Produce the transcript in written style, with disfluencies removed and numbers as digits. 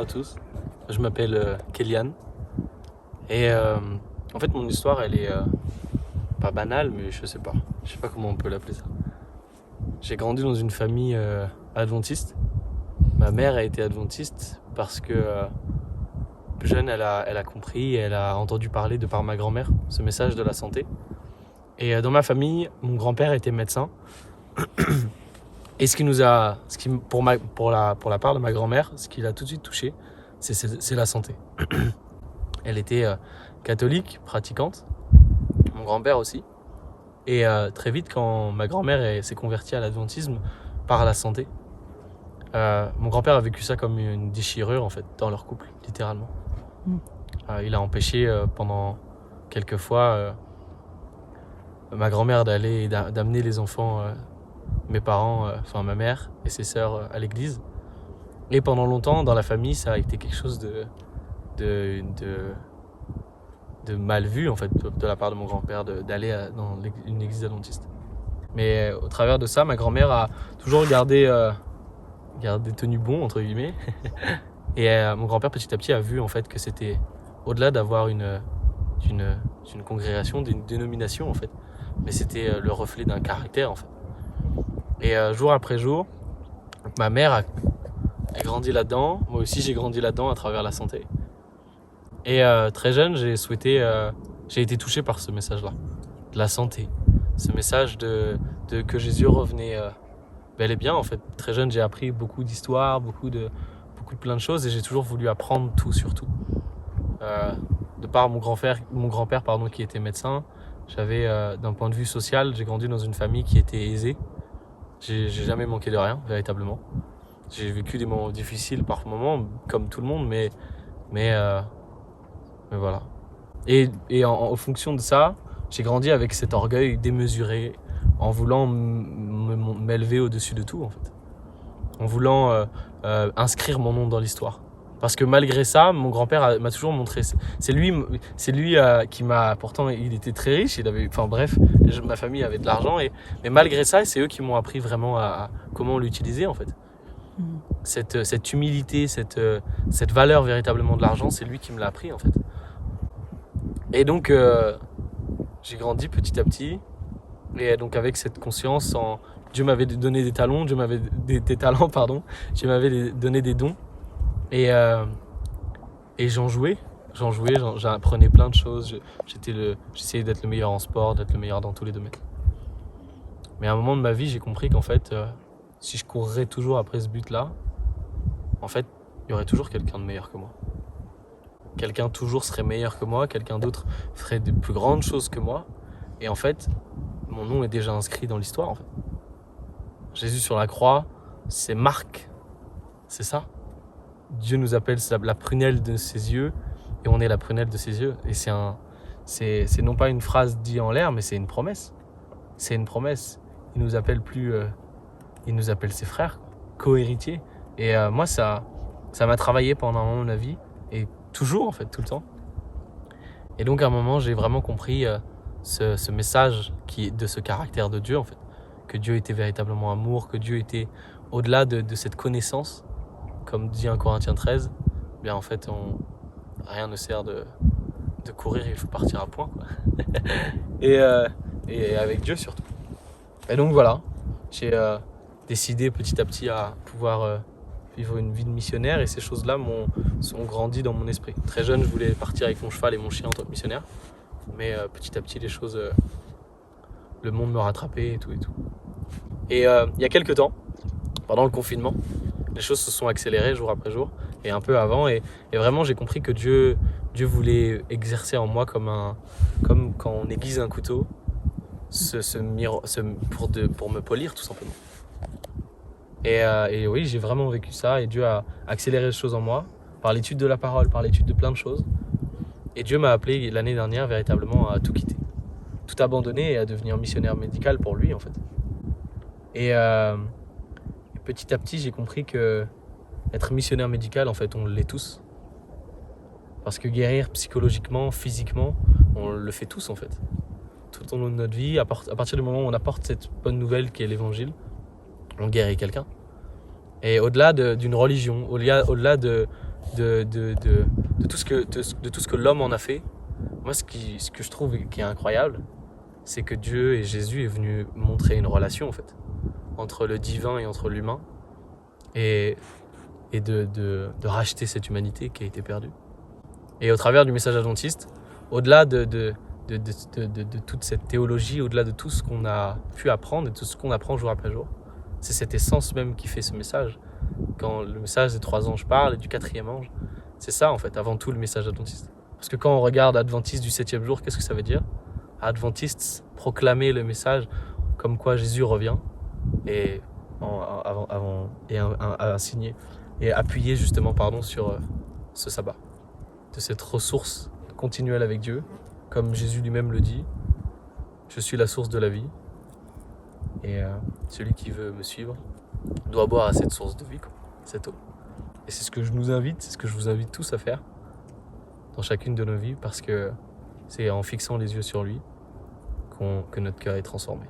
à tous, je m'appelle Kélian et en fait mon histoire elle est pas banale mais je sais pas comment on peut l'appeler ça. J'ai grandi dans une famille adventiste. Ma mère a été adventiste parce que jeune elle a compris, elle a entendu parler de par ma grand-mère ce message de la santé. Et dans ma famille, mon grand-père était médecin. Et pour la part de ma grand-mère, ce qui l'a tout de suite touché, c'est la santé. Elle était catholique, pratiquante, mon grand-père aussi. Et très vite, quand ma grand-mère s'est convertie à l'adventisme par la santé, mon grand-père a vécu ça comme une déchirure en fait dans leur couple, littéralement. Il a empêché pendant quelques fois ma grand-mère d'amener les enfants, mes parents, enfin ma mère et ses sœurs à l'église. Et pendant longtemps, dans la famille, ça a été quelque chose de mal vu en fait de la part de mon grand-père d'aller dans une église adventiste. Mais au travers de ça, ma grand-mère a toujours gardé tenu bon entre guillemets. Et mon grand-père petit à petit a vu en fait que c'était au-delà d'avoir une congrégation, d'une dénomination en fait, mais c'était le reflet d'un caractère en fait. Et jour après jour, ma mère a grandi là-dedans, moi aussi j'ai grandi là-dedans à travers la santé. Et très jeune, j'ai été touché par ce message-là, de la santé, ce message de que Jésus revenait bel et bien en fait. Très jeune, j'ai appris beaucoup d'histoires, beaucoup de plein de choses et j'ai toujours voulu apprendre tout sur tout. De par mon grand-père qui était médecin, j'avais d'un point de vue social, j'ai grandi dans une famille qui était aisée. J'ai jamais manqué de rien, véritablement. J'ai vécu des moments difficiles par moments, comme tout le monde, mais voilà. Et en fonction de ça, j'ai grandi avec cet orgueil démesuré, en voulant m'élever au-dessus de tout, en fait. En voulant inscrire mon nom dans l'histoire. Parce que malgré ça, mon grand-père m'a toujours montré. C'est lui qui m'a. Pourtant, il était très riche. Ma famille avait de l'argent. Mais malgré ça, c'est eux qui m'ont appris vraiment à comment l'utiliser en fait. Cette humilité, cette valeur véritablement de l'argent, c'est lui qui me l'a appris en fait. Et donc, j'ai grandi petit à petit. Et donc, avec cette conscience, Dieu m'avait donné des talents, Dieu m'avait donné des dons. Et j'en jouais, j'apprenais plein de choses, j'essayais d'être le meilleur en sport, d'être le meilleur dans tous les domaines. Mais à un moment de ma vie, j'ai compris qu'en fait, si je courrais toujours après ce but-là, en fait, il y aurait toujours quelqu'un de meilleur que moi. Quelqu'un toujours serait meilleur que moi, quelqu'un d'autre ferait de plus grandes choses que moi. Et en fait, mon nom est déjà inscrit dans l'histoire, en fait. Jésus sur la croix, c'est Marc, c'est ça. Dieu nous appelle la prunelle de ses yeux et on est la prunelle de ses yeux. Et c'est non pas une phrase dite en l'air, mais c'est une promesse. C'est une promesse. Il nous appelle il nous appelle ses frères, co-héritiers. Et moi, ça m'a travaillé pendant un moment de ma vie et toujours en fait, tout le temps. Et donc à un moment, j'ai vraiment compris ce message de ce caractère de Dieu en fait, que Dieu était véritablement amour, que Dieu était au-delà de cette connaissance. Comme dit 1 Corinthiens 13, bien en fait, rien ne sert de courir, il faut partir à point, quoi. et avec Dieu surtout. Et donc voilà, j'ai décidé petit à petit à pouvoir vivre une vie de missionnaire et ces choses-là ont grandi dans mon esprit. Très jeune, je voulais partir avec mon cheval et mon chien en tant que missionnaire, mais petit à petit, les choses, le monde me rattrapait et tout. Et il y a quelques temps, pendant le confinement, les choses se sont accélérées jour après jour et un peu avant et vraiment j'ai compris que Dieu voulait exercer en moi comme quand on aiguise un couteau pour me polir tout simplement. Et oui, j'ai vraiment vécu ça et Dieu a accéléré les choses en moi par l'étude de la parole, par l'étude de plein de choses. Et Dieu m'a appelé l'année dernière véritablement à tout quitter, tout abandonner et à devenir missionnaire médical pour lui en fait. Et petit à petit, j'ai compris que être missionnaire médical, en fait, on l'est tous. Parce que guérir psychologiquement, physiquement, on le fait tous, en fait. Tout au long de notre vie, à partir du moment où on apporte cette bonne nouvelle qui est l'évangile, on guérit quelqu'un. Et au-delà d'une religion, au-delà de tout ce que l'homme en a fait. Moi, ce que je trouve qui est incroyable, c'est que Dieu et Jésus est venu montrer une relation en fait entre le divin et entre l'humain, et de racheter cette humanité qui a été perdue. Et au travers du message adventiste, au-delà de toute cette théologie, au-delà de tout ce qu'on a pu apprendre et de tout ce qu'on apprend jour après jour, c'est cette essence même qui fait ce message. Quand le message des 3 anges parle et du 4e ange, c'est ça en fait, avant tout le message adventiste. Parce que quand on regarde Adventiste du 7e jour, qu'est-ce que ça veut dire? Adventistes, proclamer le message comme quoi Jésus revient et signer et appuyer justement sur ce sabbat, de cette ressource continuelle avec Dieu, comme Jésus lui-même le dit, je suis la source de la vie, et celui qui veut me suivre doit boire à cette source de vie, cette eau. Et c'est ce que je vous invite tous à faire dans chacune de nos vies, parce que c'est en fixant les yeux sur lui que notre cœur est transformé.